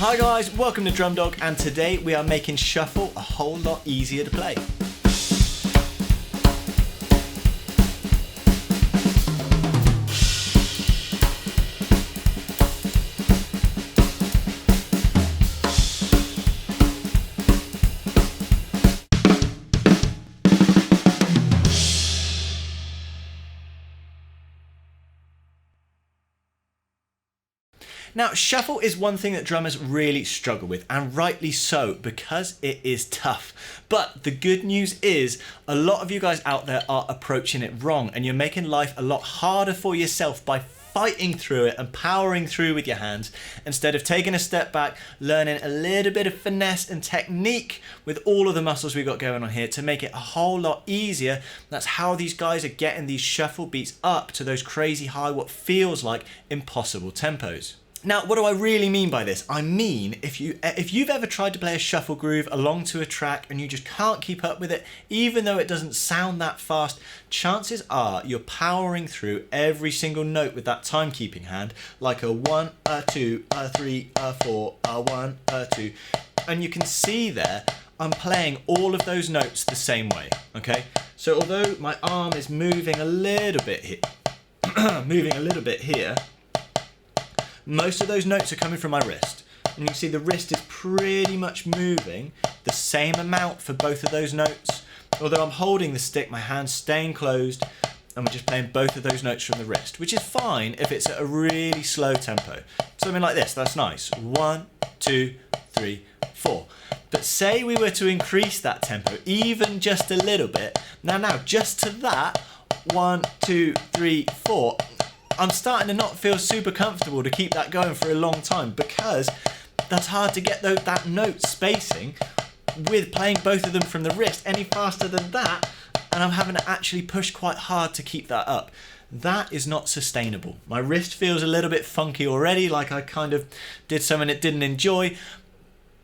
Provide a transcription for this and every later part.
Hi guys, welcome to Drum Dog, and today we are making shuffle a whole lot easier to play. Now, shuffle is one thing that drummers really struggle with, and rightly so, because it is tough. But the good news is, a lot of you guys out there are approaching it wrong, and you're making life a lot harder for yourself by fighting through it and powering through with your hands, instead of taking a step back, learning a little bit of finesse and technique with all of the muscles we've got going on here to make it a whole lot easier. That's how these guys are getting these shuffle beats up to those crazy high, what feels like impossible tempos. Now, what do I really mean by this? I mean, if you've ever tried to play a shuffle groove along to a track and you just can't keep up with it, even though it doesn't sound that fast, chances are you're powering through every single note with that timekeeping hand, like a 1, a 2, a 3, a 4, a 1, a 2. And you can see there, I'm playing all of those notes the same way, okay? So although my arm is moving a little bit here, most of those notes are coming from my wrist, and you can see the wrist is pretty much moving the same amount for both of those notes. Although I'm holding the stick, my hand's staying closed, and we're just playing both of those notes from the wrist, which is fine if it's at a really slow tempo. Something like this, that's nice. 1, 2, 3, 4. But say we were to increase that tempo even just a little bit. Now, just to that, 1, 2, 3, 4. I'm starting to not feel super comfortable to keep that going for a long time, because that's hard to get that note spacing with playing both of them from the wrist any faster than that, and I'm having to actually push quite hard to keep that up. That is not sustainable. My wrist feels a little bit funky already, like I kind of did something it didn't enjoy.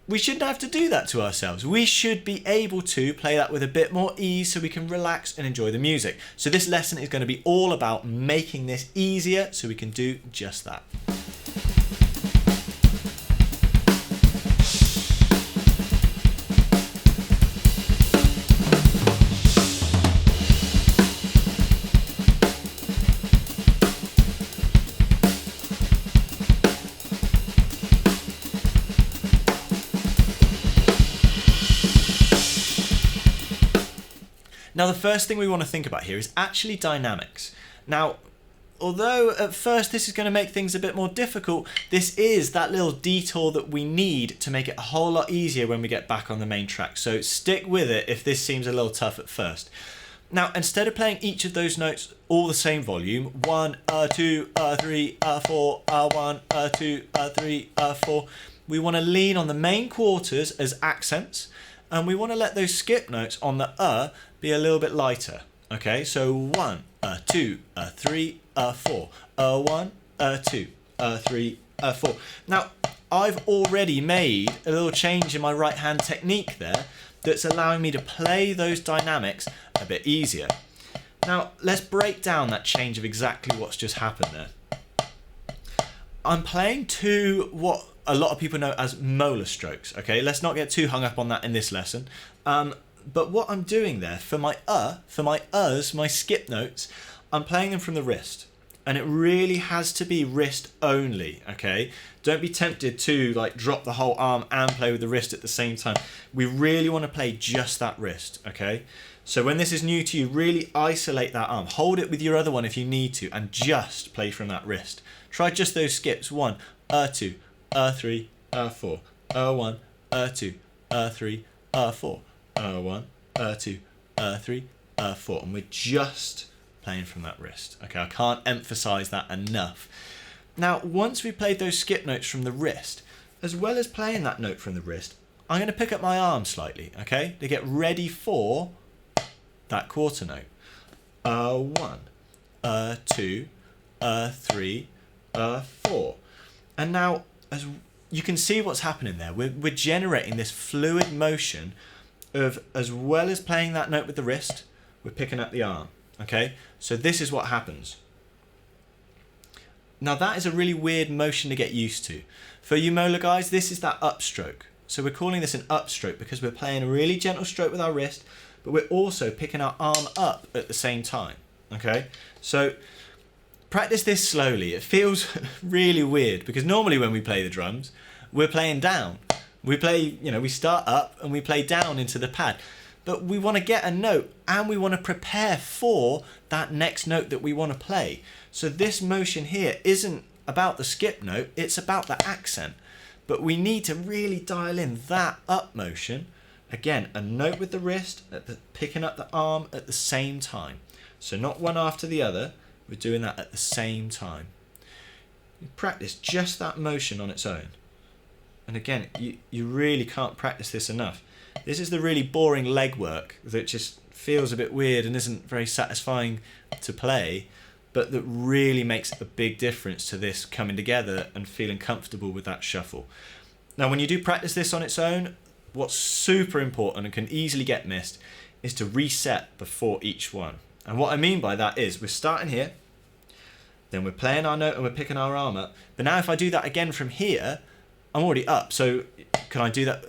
We shouldn't have to do that to ourselves. We should be able to play that with a bit more ease so we can relax and enjoy the music. So this lesson is going to be all about making this easier so we can do just that. Now, the first thing we want to think about here is actually dynamics. Now, although at first this is going to make things a bit more difficult, this is that little detour that we need to make it a whole lot easier when we get back on the main track. So stick with it if this seems a little tough at first. Now, instead of playing each of those notes all the same volume, 1, 2, 3, 4, 1, 2, 3, 4, we want to lean on the main quarters as accents, and we want to let those skip notes on the be a little bit lighter. Okay, so 1, 2, 3, 4, 1, 2, 3, 4. Now, I've already made a little change in my right hand technique there that's allowing me to play those dynamics a bit easier. Now, let's break down that change of exactly what's just happened there. I'm playing two what a lot of people know as molar strokes. Okay, let's not get too hung up on that in this lesson. But what I'm doing there for my my skip notes, I'm playing them from the wrist, and it really has to be wrist only. Okay, don't be tempted to like drop the whole arm and play with the wrist at the same time. We really want to play just that wrist. Okay, so when this is new to you, really isolate that arm, hold it with your other one if you need to, and just play from that wrist. Try just those skips: 1, 2, 3, 4, 1, 2, 3, 4. 1, 2, 3, 4, and we're just playing from that wrist. Okay, I can't emphasize that enough. Now, once we've played those skip notes from the wrist, as well as playing that note from the wrist, I'm going to pick up my arm slightly, okay, to get ready for that quarter note. 1, 2, 3, 4, and now as you can see what's happening there, we're generating this fluid motion of, as well as playing that note with the wrist, we're picking up the arm. Okay, so this is what happens. Now that is a really weird motion to get used to. For you molar guys, this is that upstroke. So we're calling this an upstroke because we're playing a really gentle stroke with our wrist, but we're also picking our arm up at the same time, okay? So practice this slowly. It feels really weird because normally when we play the drums, we're playing down. We play, you know, we start up and we play down into the pad. But we want to get a note and we want to prepare for that next note that we want to play. So this motion here isn't about the skip note, it's about the accent. But we need to really dial in that up motion. Again, a note with the wrist, picking up the arm at the same time. So not one after the other, we're doing that at the same time. You practice just that motion on its own. And again, you really can't practice this enough. This is the really boring leg work that just feels a bit weird and isn't very satisfying to play, but that really makes a big difference to this coming together and feeling comfortable with that shuffle. Now, when you do practice this on its own, what's super important and can easily get missed is to reset before each one. And what I mean by that is we're starting here, then we're playing our note and we're picking our arm up. But now if I do that again from here, I'm already up. So can I do that?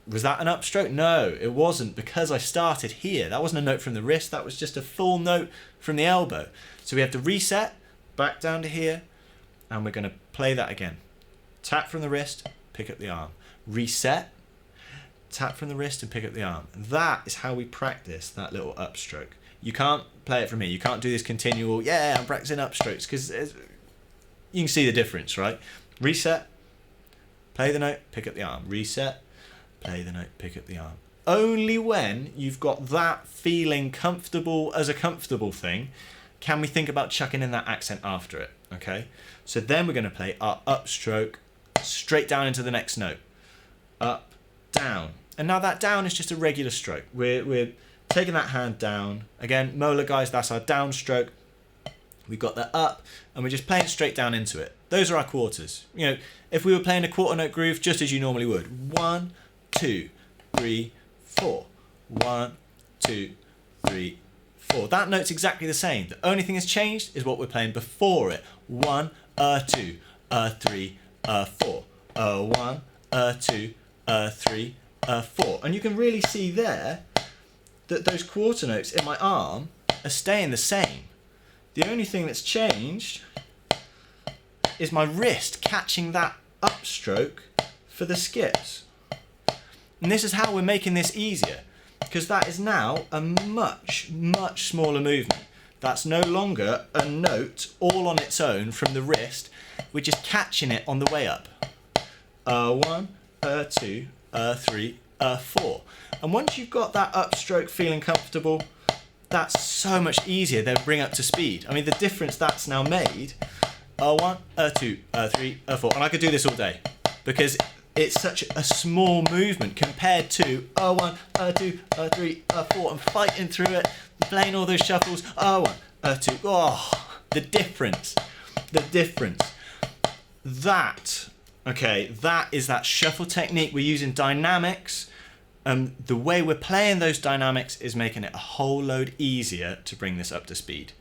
Was that an upstroke? No, it wasn't, because I started here. That wasn't a note from the wrist. That was just a full note from the elbow. So we have to reset back down to here, and we're going to play that again. Tap from the wrist, pick up the arm. Reset, tap from the wrist and pick up the arm. That is how we practice that little upstroke. You can't play it from here. You can't do this continual, yeah, I'm practicing upstrokes, because you can see the difference, right? Reset, play the note, pick up the arm. Reset, play the note, pick up the arm. Only when you've got that feeling comfortable as a comfortable thing can we think about chucking in that accent after it, okay? So then we're going to play our upstroke straight down into the next note. Up, down. And now that down is just a regular stroke. We're taking that hand down. Again, molar guys, that's our down stroke. We've got that up, and we're just playing straight down into it. Those are our quarters. You know, if we were playing a quarter note groove, just as you normally would. 1, 2, 3, 4. 1, 2, 3, 4. That note's exactly the same. The only thing that's changed is what we're playing before it. 1, 2, 3, 4. 1, 2, 3, 4. And you can really see there that those quarter notes in my arm are staying the same. The only thing that's changed is my wrist catching that upstroke for the skips. And this is how we're making this easier, because that is now a much, much smaller movement. That's no longer a note all on its own from the wrist. We're just catching it on the way up. 1, 2, 3, 4. And once you've got that upstroke feeling comfortable, that's so much easier to bring up to speed. I mean, the difference that's now made, 1, 2, 3, 4. And I could do this all day, because it's such a small movement compared to 1, 2, 3, 4. I'm fighting through it, playing all those shuffles. 1, 2. Oh, the difference. That is that shuffle technique. We're using dynamics. The way we're playing those dynamics is making it a whole load easier to bring this up to speed.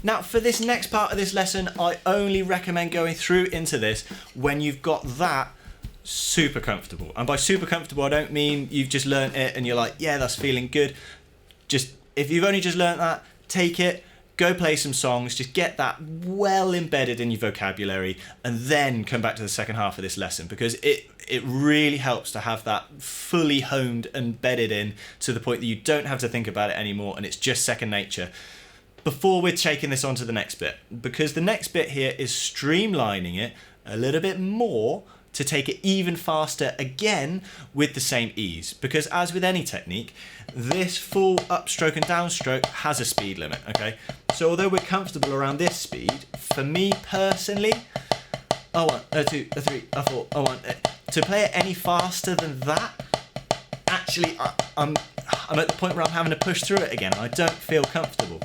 Now, for this next part of this lesson, I only recommend going through into this when you've got that super comfortable. And by super comfortable, I don't mean you've just learnt it and you're like, yeah, that's feeling good. Just, if you've only just learnt that, take it, go play some songs, just get that well embedded in your vocabulary, and then come back to the second half of this lesson, because it really helps to have that fully honed and bedded in to the point that you don't have to think about it anymore and it's just second nature. Before we're taking this on to the next bit, because the next bit here is streamlining it a little bit more to take it even faster again with the same ease. Because as with any technique, this full upstroke and downstroke has a speed limit, okay? So although we're comfortable around this speed, for me personally, a 1, a 2, a 3, a 4, a 1. To play it any faster than that, actually, I'm at the point where I'm having to push through it again. I don't feel comfortable.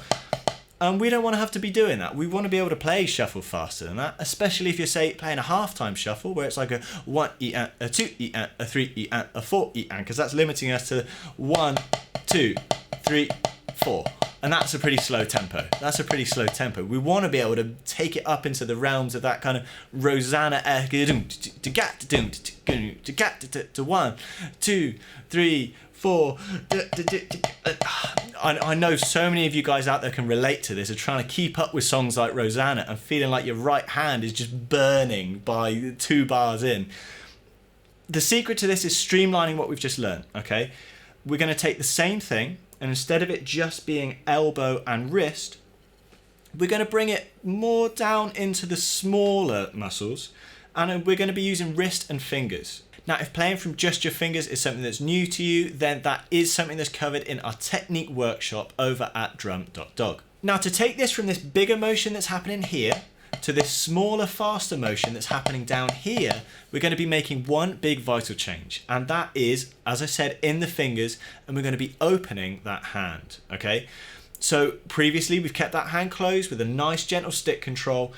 And we don't want to have to be doing that. We want to be able to play shuffle faster than that, especially if you're, say, playing a half-time shuffle where it's like a 1 E and a 2 E and a 3 E and a 4 E and, because that's limiting us to 1, 2, 3, 4. And that's a pretty slow tempo. That's a pretty slow tempo. We want to be able to take it up into the realms of that kind of Rosanna to 1, 2, 3, 4. I know so many of you guys out there can relate to this, of trying to keep up with songs like Rosanna and feeling like your right hand is just burning by 2 bars in. The secret to this is streamlining what we've just learned, okay? We're going to take the same thing, and instead of it just being elbow and wrist, we're going to bring it more down into the smaller muscles, and we're going to be using wrist and fingers. Now, if playing from just your fingers is something that's new to you, then that is something that's covered in our technique workshop over at drum.dog. Now, to take this from this bigger motion that's happening here to this smaller, faster motion that's happening down here, we're going to be making one big vital change. And that is, as I said, in the fingers, and we're going to be opening that hand, okay? So previously, we've kept that hand closed with a nice, gentle stick control.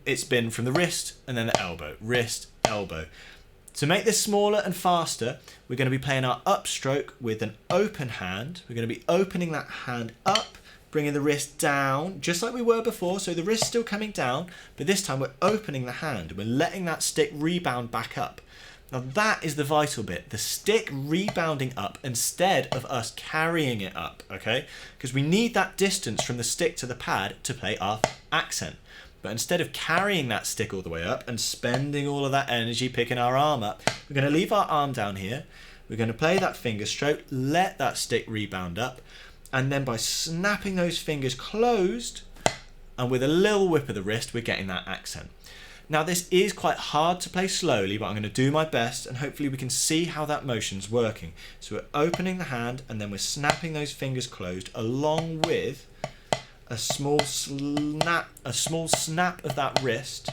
It's been from the wrist and then the elbow, wrist, elbow. To make this smaller and faster, we're going to be playing our upstroke with an open hand. We're going to be opening that hand up, bringing the wrist down, just like we were before. So the wrist's still coming down, but this time we're opening the hand. We're letting that stick rebound back up. Now that is the vital bit, the stick rebounding up instead of us carrying it up, okay? Because we need that distance from the stick to the pad to play our accent. But instead of carrying that stick all the way up and spending all of that energy picking our arm up, we're going to leave our arm down here. We're going to play that finger stroke, let that stick rebound up, and then by snapping those fingers closed and with a little whip of the wrist, we're getting that accent. Now this is quite hard to play slowly, but I'm going to do my best and hopefully we can see how that motion's working. So we're opening the hand and then we're snapping those fingers closed along with a small snap of that wrist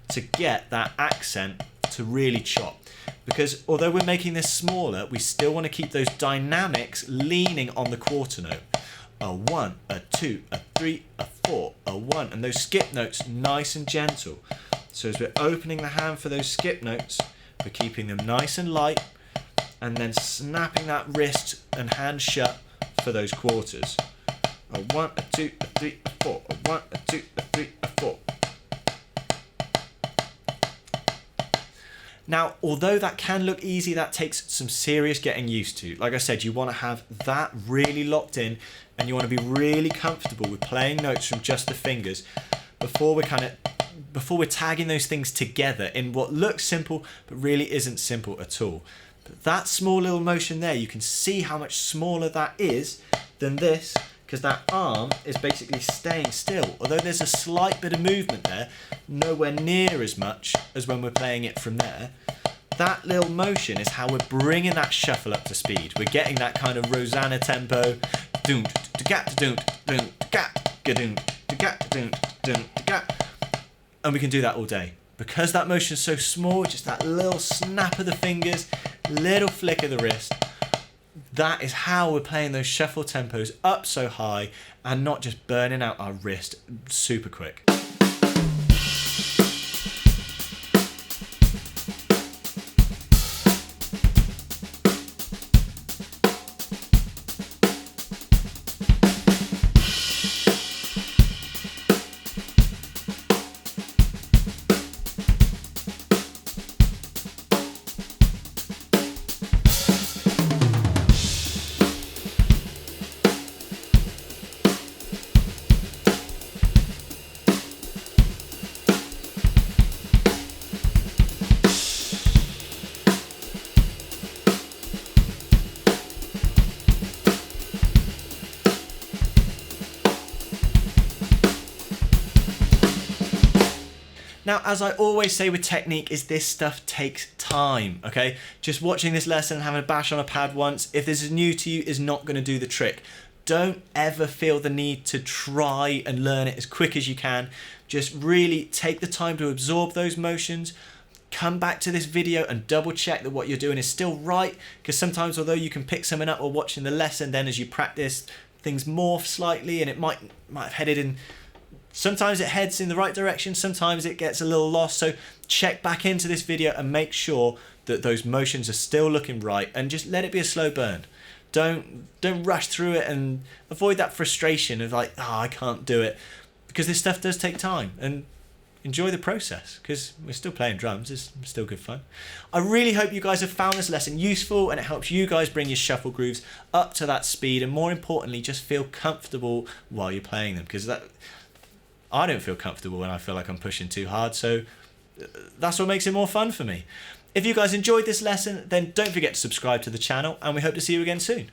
to get that accent to really chop. Because although we're making this smaller, we still want to keep those dynamics leaning on the quarter note. A 1, a 2, a 3, a 4, a 1, and those skip notes nice and gentle. So as we're opening the hand for those skip notes, we're keeping them nice and light, and then snapping that wrist and hand shut for those quarters. A 1, a 2, a 3, a 4, a 1, a 2, a 3, a 4. Now, although that can look easy, that takes some serious getting used to. Like I said, you want to have that really locked in, and you want to be really comfortable with playing notes from just the fingers before we're tagging those things together in what looks simple, but really isn't simple at all. But that small little motion there, you can see how much smaller that is than this, because that arm is basically staying still. Although there's a slight bit of movement there, nowhere near as much as when we're playing it from there. That little motion is how we're bringing that shuffle up to speed. We're getting that kind of Rosanna tempo. And we can do that all day. Because that motion is so small, just that little snap of the fingers, little flick of the wrist, that is how we're playing those shuffle tempos up so high and not just burning out our wrist super quick. Now, as I always say with technique, is this stuff takes time, okay? Just watching this lesson and having a bash on a pad once, if this is new to you, is not going to do the trick. Don't ever feel the need to try and learn it as quick as you can. just really take the time to absorb those motions. Come back to this video and double check that what you're doing is still right, because sometimes although you can pick something up while watching the lesson, then as you practice things morph slightly and it might have headed in, sometimes it heads in the right direction, sometimes it gets a little lost. So check back into this video and make sure that those motions are still looking right, and just let it be a slow burn. Don't rush through it, and avoid that frustration of like, I can't do it, because this stuff does take time. And enjoy the process, because we're still playing drums. It's still good fun. I really hope you guys have found this lesson useful and it helps you guys bring your shuffle grooves up to that speed, and more importantly, just feel comfortable while you're playing them, because I don't feel comfortable when I feel like I'm pushing too hard. So that's what makes it more fun for me. If you guys enjoyed this lesson, then don't forget to subscribe to the channel, and we hope to see you again soon.